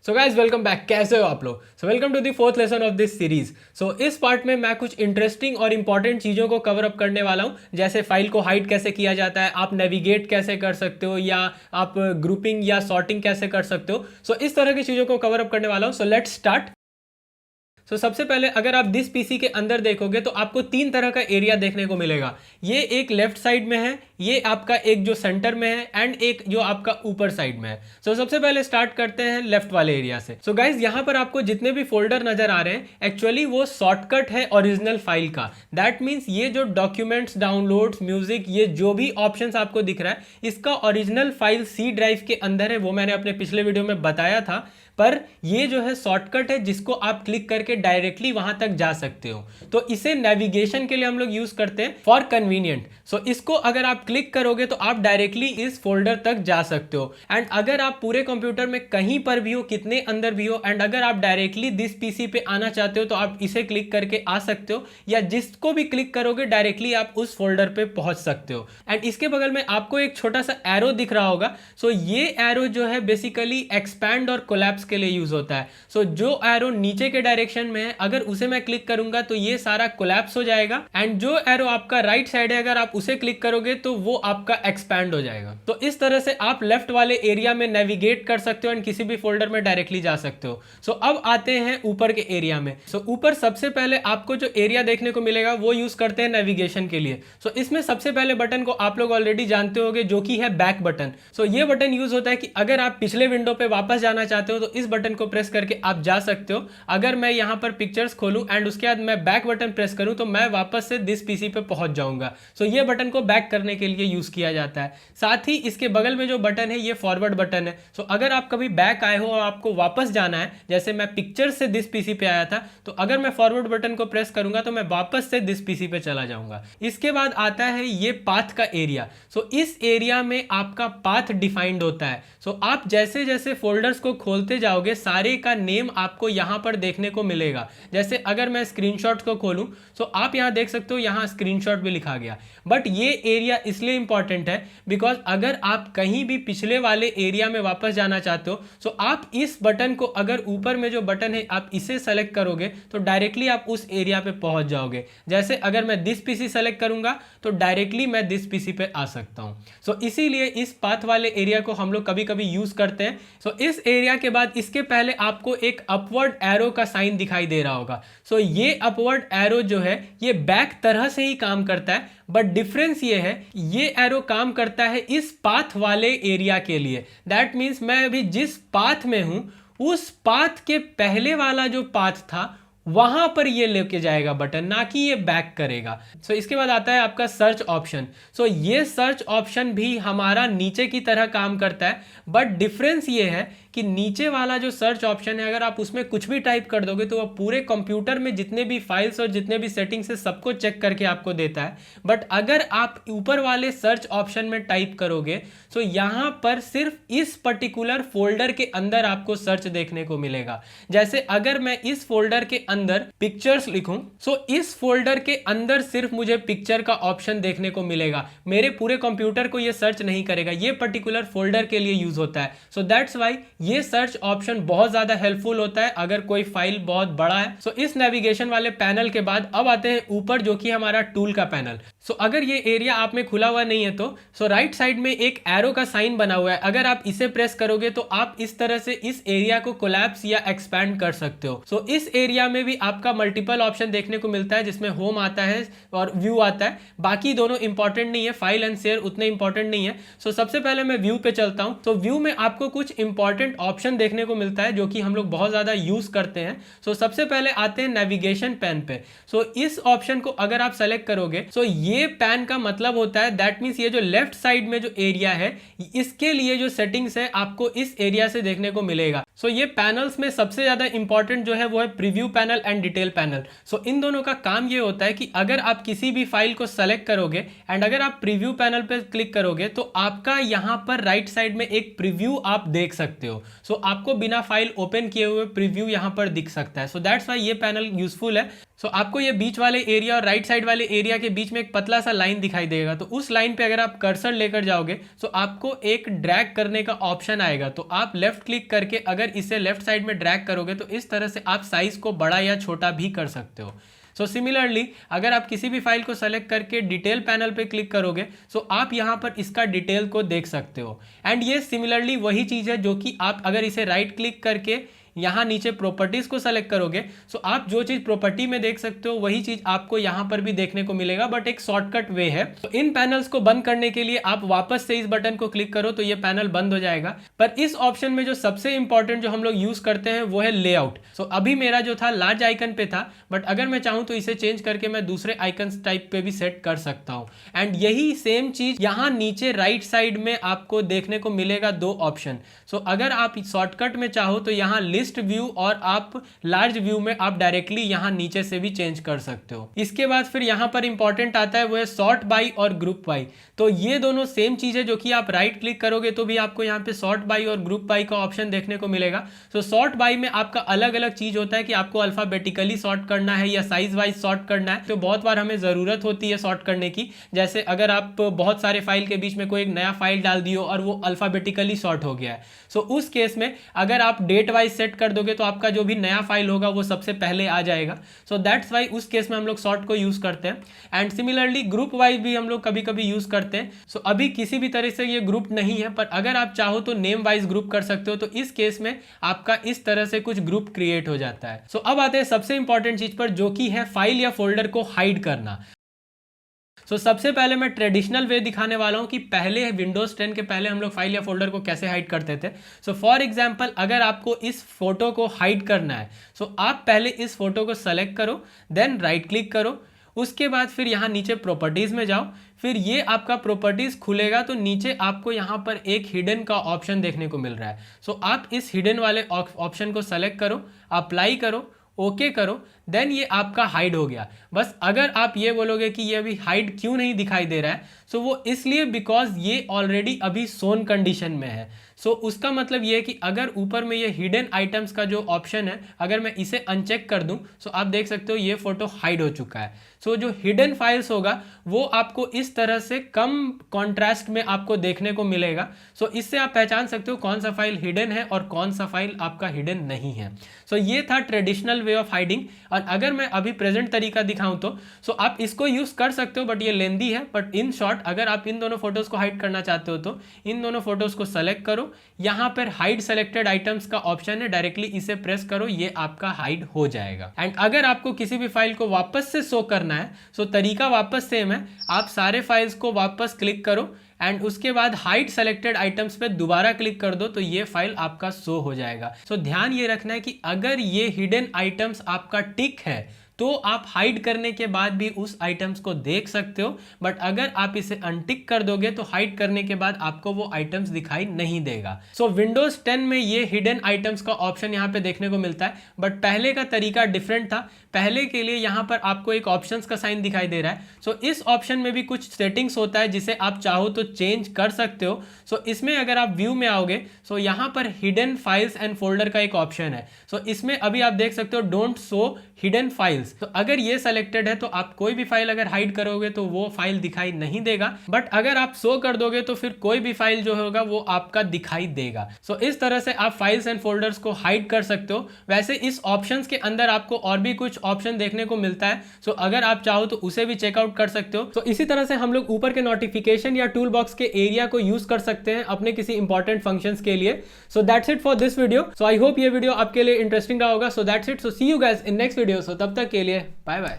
So guys welcome back. कैसे हो आप लोग? So welcome to the fourth lesson of this series. So इस पार्ट में मैं कुछ इंटरेस्टिंग और इंपॉर्टेंट चीज़ों को कवर अप करने वाला हूँ, जैसे फाइल को हाइड कैसे किया जाता है, आप नेविगेट कैसे कर सकते हो, या आप ग्रुपिंग या सॉर्टिंग कैसे कर सकते हो। सो इस तरह की चीज़ों को कवर अप करने वाला हूँ। So let's start. सबसे पहले अगर आप दिस पीसी के अंदर देखोगे तो आपको तीन तरह का एरिया देखने को मिलेगा। ये एक लेफ्ट साइड में है, ये आपका एक जो सेंटर में है, एंड एक जो आपका ऊपर साइड में है। सबसे पहले स्टार्ट करते हैं लेफ्ट वाले एरिया से। गाइज यहाँ पर आपको जितने भी फोल्डर नजर आ रहे हैं, एक्चुअली वो शॉर्टकट है ओरिजिनल फाइल का। दैट मीन्स ये जो डॉक्यूमेंट्स, डाउनलोड्स, म्यूजिक, ये जो भी ऑप्शन आपको दिख रहा है, इसका ओरिजिनल फाइल सी ड्राइव के अंदर है। वो मैंने अपने पिछले वीडियो में बताया था। पर ये जो है शॉर्टकट है जिसको आप क्लिक करके डायरेक्टली वहां तक जा सकते हो। तो इसे नेविगेशन के लिए हम लोग यूज करते हैं फॉर कन्वीनियंट। इसको अगर आप क्लिक करोगे तो आप डायरेक्टली इस फोल्डर तक जा सकते हो। एंड अगर आप पूरे कंप्यूटर में कहीं पर भी हो, कितने अंदर भी हो, एंड अगर आप डायरेक्टली दिस पीसी पे आना चाहते हो तो आप इसे क्लिक करके आ सकते हो, या जिसको भी क्लिक करोगे डायरेक्टली आप उस फोल्डर पे पहुंच सकते हो। एंड इसके बगल में आपको एक छोटा सा एरो दिख रहा होगा। ये एरो जो है बेसिकली एक्सपैंड और कोलैप्स के लिए यूज होता है। जो एरो नीचे के डायरेक्शन में है, अगर उसे मैं क्लिक करूंगा तो ये सारा कोलैप्स हो जाएगा। एंड जो एरो आपका राइट साइड है, अगर आप उसे क्लिक करोगे तो वो आपका एक्सपैंड हो जाएगा। तो इस तरह से आप लेफ्ट वाले एरिया में नेविगेट कर सकते हो एंड किसी भी फोल्डर में डायरेक्टली जा सकते हो। अब आते हैं ऊपर के एरिया में। ऊपर सबसे पहले आपको जो एरिया देखने को मिलेगा वो यूज करते हैं नेविगेशन के लिए। इसमें सबसे पहले बटन को आप लोग ऑलरेडी जानते होंगे, जो कि है बैक बटन। ये बटन यूज होता है कि अगर आप पिछले विंडो पे वापस जाना चाहते हो तो इस बटन को प्रेस करके आप जा सकते हो। अगर मैं यहां पर पिक्चर्स खोलूं एंड उसके बाद मैं बैक बटन प्रेस करूं तो मैं वापस से दिस पीसी पे पहुंच जाऊंगा। ये बटन को बैक करने के लिए यूज किया जाता है। साथ ही इसके बगल में जो बटन है ये फॉरवर्ड बटन है। अगर आप कभी बैक आए हो और आपको वापस जाना है, जैसे मैं पिक्चर से दिस पीसी पे आया था, तो अगर मैं फॉरवर्ड बटन को प्रेस करूंगा तो मैं वापस से दिस पीसी पे चला जाऊंगा। इसके बाद आता है ये पाथ का एरिया। इस एरिया में आपका पाथ डिफाइंड होता है। आप जैसे जैसे फोल्डर्स को खोलते जाओगे सारे का नेम आपको यहां पर देखने को मिलेगा। जैसे अगर मैं स्क्रीनशॉट को खोलूं तो आप यहां देख सकते हो, यहां स्क्रीनशॉट भी लिखा गया। बट ये एरिया इसलिए इंपॉर्टेंट है बिकॉज अगर आप कहीं भी पिछले वाले एरिया में वापस जाना चाहते हो तो आप इस बटन को, अगर ऊपर में जो बटन है आप इसे सेलेक्ट करोगे तो डायरेक्टली आप उस एरिया पे पहुंच जाओगे। जैसे अगर मैं दिस पीसी सेलेक्ट करूंगा तो डायरेक्टली मैं दिस पीसी पे आ सकता हूं। इसीलिए इस पाथ वाले एरिया को हम लोग कभी कभी यूज करते हैं। इस एरिया के बाद इसके पहले आपको एक अपवर्ड एरो का साइन दिखाई दे रहा होगा। ये अपवर्ड एरो जो है ये बैक तरह से ही काम करता है, बट डिफरेंस ये है, ये एरो काम करता है इस पाथ वाले एरिया के लिए। दैट मीन्स मैं अभी जिस पाथ में हूं उस पाथ के पहले वाला जो पाथ था वहां पर ये लेके जाएगा बटन, ना कि ये बैक करेगा। इसके बाद आता है आपका सर्च ऑप्शन। ये सर्च ऑप्शन भी हमारा नीचे की तरह काम करता है, बट डिफरेंस ये है कि नीचे वाला जो सर्च ऑप्शन है, अगर आप उसमें कुछ भी टाइप कर दोगे तो वह पूरे कंप्यूटर में जितने भी फाइल्स और जितने भी सेटिंग्स है सबको चेक करके आपको देता है। बट अगर आप ऊपर वाले सर्च ऑप्शन में टाइप करोगे तो यहां पर सिर्फ इस पर्टिकुलर फोल्डर के अंदर आपको सर्च देखने को मिलेगा। जैसे अगर मैं इस फोल्डर के अंदर पिक्चर्स लिखूं इस फोल्डर के अंदर सिर्फ मुझे पिक्चर का ऑप्शन देखने को मिलेगा, मेरे पूरे कंप्यूटर को यह सर्च नहीं करेगा। यह पर्टिकुलर फोल्डर के लिए यूज होता है। दैट्स वाई ये सर्च ऑप्शन बहुत ज्यादा हेल्पफुल होता है अगर कोई फाइल बहुत बड़ा है। इस नेविगेशन वाले पैनल के बाद अब आते हैं ऊपर, जो कि हमारा टूल का पैनल। अगर ये एरिया आप में खुला हुआ नहीं है तो राइट साइड में एक एरो का साइन बना हुआ है। अगर आप इसे प्रेस करोगे तो आप इस तरह से इस एरिया को कोलैप्स या एक्सपैंड कर सकते हो। इस एरिया में भी आपका मल्टीपल ऑप्शन देखने को मिलता है, जिसमें होम आता है और व्यू आता है। बाकी दोनों इंपॉर्टेंट नहीं है, फाइल एंड शेयर उतने इंपॉर्टेंट नहीं है। सबसे पहले मैं व्यू पे चलता हूं। व्यू में आपको कुछ इंपॉर्टेंट ऑप्शन देखने को मिलता है जो कि हम लोग बहुत ज्यादा यूज करते हैं। सबसे पहले आते हैं नेविगेशन पैन पे। इस ऑप्शन को अगर आप सेलेक्ट करोगे ये पैन का मतलब होता है, दैट मींस ये जो लेफ्ट साइड में जो एरिया है इसके लिए जो सेटिंग्स है आपको इस एरिया से देखने को मिलेगा। ये पैनल्स में सबसे ज्यादा इंपॉर्टेंट जो है वो है preview panel and detail panel. इन दोनों का काम ये होता है कि अगर आप किसी भी फाइल को सेलेक्ट करोगे एंड अगर आप प्रीव्यू पैनल पे क्लिक करोगे तो आपका यहां पर राइट साइड में एक प्रीव्यू आप देख सकते हो। आपको बिना फाइल ओपन किए हुए प्रीव्यू यहां पर दिख सकता है। दैट्स व्हाई ये पैनल यूजफुल है। आपको ये बीच वाले एरिया और राइट साइड वाले एरिया के बीच में एक पतला सा लाइन दिखाई देगा। तो उस लाइन पे अगर आप कर्सर लेकर जाओगे तो आपको एक ड्रैग करने का ऑप्शन आएगा। तो आप लेफ्ट क्लिक करके अगर अगर इसे लेफ्ट साइड में ड्रैग करोगे तो इस तरह से आप साइज को बड़ा या छोटा भी कर सकते हो। सो सिमिलरली अगर आप किसी भी फाइल को सेलेक्ट करके डिटेल पैनल पे क्लिक करोगे सो आप यहाँ पर इसका डिटेल को देख सकते हो। एंड ये सिमिलरली वही चीज़ है जो कि आप अगर इसे राइट क्लिक करके यहाँ नीचे प्रॉपर्टीज को सेलेक्ट करोगे सो आप जो चीज प्रॉपर्टी में देख सकते हो वही चीज आपको यहाँ पर भी देखने को मिलेगा, बट एक शॉर्टकट वे है। तो इन पैनल्स को बंद करने के लिए आप वापस से इस बटन को क्लिक करो तो ये पैनल बंद हो जाएगा। पर इस ऑप्शन में जो सबसे इंपॉर्टेंट जो हम लोग यूज करते हैं वो है लेआउट। सो अभी मेरा जो था लार्ज आइकन पे था, बट अगर मैं चाहूँ तो इसे चेंज करके मैं दूसरे आइकन टाइप पे भी सेट कर सकता हूँ। एंड यही सेम चीज यहाँ नीचे राइट साइड में आपको देखने को मिलेगा दो ऑप्शन। सो अगर आप शॉर्टकट में चाहो तो यहाँ लिस्ट व्यू और आप लार्ज व्यू में आप डायरेक्टली यहाँ नीचे से भी चेंज कर सकते हो। इसके बाद फिर यहाँ पर इंपॉर्टेंट आता है वो है सॉर्ट बाई और ग्रुप बाई। तो ये दोनों सेम चीज है जो कि आप राइट क्लिक करोगे तो भी आपको यहाँ पे सॉर्ट बाई और ग्रुप बाई का ऑप्शन देखने को मिलेगा। सो सॉर्ट बाई में आपका अलग अलग चीज होता है कि आपको अल्फाबेटिकली सॉर्ट करना है या साइज वाइज सॉर्ट करना है। तो बहुत बार हमें जरूरत होती है सॉर्ट करने की, जैसे अगर आप बहुत सारे फाइल के बीच में कोई एक नया फाइल डाल दियो और वो अल्फाबेटिकली सॉर्ट हो गया है, सो उस केस में अगर आप डेट वाइज सेट कर दोगे तो आपका जो भी नया फाइल होगा वो सबसे पहले आ जाएगा। सो दैट्स वाई उस केस में हम लोग सॉर्ट को यूज करते हैं। एंड सिमिलरली ग्रुप वाइज भी हम लोग कभी कभी यूज करते हैं। सो अभी किसी भी तरह से ये ग्रुप नहीं है, पर अगर आप चाहो तो नेम वाइज ग्रुप कर सकते हो। तो इस केस में आपका इस तरह से कुछ ग्रुप क्रिएट हो जाता है। सो अब आते हैं सबसे इंपॉर्टेंट चीज पर जो कि है फाइल या फोल्डर को हाइड करना। सबसे पहले मैं ट्रेडिशनल वे दिखाने वाला हूं कि पहले विंडोज 10 के पहले हम लोग फाइल या फोल्डर को कैसे हाइड करते थे। फॉर एग्जांपल अगर आपको इस फोटो को हाइड करना है आप पहले इस फोटो को सेलेक्ट करो, देन राइट क्लिक करो, उसके बाद फिर यहाँ नीचे प्रॉपर्टीज में जाओ, फिर ये आपका प्रॉपर्टीज खुलेगा तो नीचे आपको यहाँ पर एक हिडन का ऑप्शन देखने को मिल रहा है। आप इस हिडन वाले ऑप्शन को सेलेक्ट करो, अप्लाई करो, ओके करो, देन ये आपका हाइड हो गया। बस अगर आप ये बोलोगे कि ये अभी हाइड क्यों नहीं दिखाई दे रहा है, वो इसलिए बिकॉज ये ऑलरेडी अभी सोन कंडीशन में है। उसका मतलब ये है कि अगर ऊपर में ये हिडन आइटम्स का जो ऑप्शन है अगर मैं इसे अनचेक कर दूं आप देख सकते हो ये फोटो हाइड हो चुका है। जो हिडन फाइल्स होगा वो आपको इस तरह से कम कॉन्ट्रास्ट में आपको देखने को मिलेगा। इससे आप पहचान सकते हो कौन सा फाइल हिडन है और कौन सा फाइल आपका हिडन नहीं है। ये था ट्रेडिशनल वे ऑफ हाइडिंग। और अगर मैं अभी प्रेजेंट तरीका दिखाऊं तो आप इसको यूज कर सकते हो, बट ये लेंदी है। बट इन शॉर्ट अगर आप इन दोनों फोटोज को हाइड करना चाहते हो तो इन दोनों फोटोज को सेलेक्ट करो, यहाँ पर हाइड सेलेक्टेड आइटम्स का ऑप्शन है, डायरेक्टली इसे प्रेस करो, ये आपका हाइड हो जाएगा। एंड अगर आपको किसी भी फाइल को वापस से शो करना है तरीका वापस सेम है। आप सारे फाइल्स को वापस क्लिक करो एंड उसके बाद हाइड सेलेक्टेड आइटम्स पे दोबारा क्लिक कर दो तो ये फाइल आपका शो हो जाएगा। ध्यान ये रखना है कि अगर ये हिडन आइटम्स आपका टिक है तो आप हाइड करने के बाद भी उस आइटम्स को देख सकते हो, बट अगर आप इसे अनटिक कर दोगे तो हाइड करने के बाद आपको वो आइटम्स दिखाई नहीं देगा। विंडोज 10 में ये हिडन आइटम्स का ऑप्शन यहाँ पे देखने को मिलता है, बट पहले का तरीका डिफरेंट था। पहले के लिए यहाँ पर आपको एक ऑप्शंस का साइन दिखाई दे रहा है। इस ऑप्शन में भी कुछ सेटिंग्स होता है जिसे आप चाहो तो चेंज कर सकते हो। इसमें अगर आप व्यू में आओगे यहाँ पर हिडन फाइल्स एंड फोल्डर का एक ऑप्शन है। इसमें अभी आप देख सकते हो डोंट शो हिडन फाइल्स। अगर ये सेलेक्टेड है तो आप कोई भी फाइल अगर हाइड करोगे तो वो फाइल दिखाई नहीं देगा, बट अगर आप शो कर दोगे तो फिर कोई भी फाइल जो होगा वो आपका दिखाई देगा। इस तरह से आप फाइल्स एंड फोल्डर्स को हाइड कर सकते हो। वैसे इस ऑप्शंस के अंदर आपको और भी कुछ ऑप्शन देखने को मिलता है, अगर आप चाहो तो उसे भी चेकआउट कर सकते हो। इसी तरह से हम लोग ऊपर के नोटिफिकेशन या टूल बॉक्स के एरिया को यूज कर सकते हैं अपने किसी इंपॉर्टेंट फंक्शंस के लिए। That's it for this video. I hope ये वीडियो आपके लिए इंटरेस्टिंग रहा होगा। That's it. See you guys in next video. तब तक के लिए बाय बाय।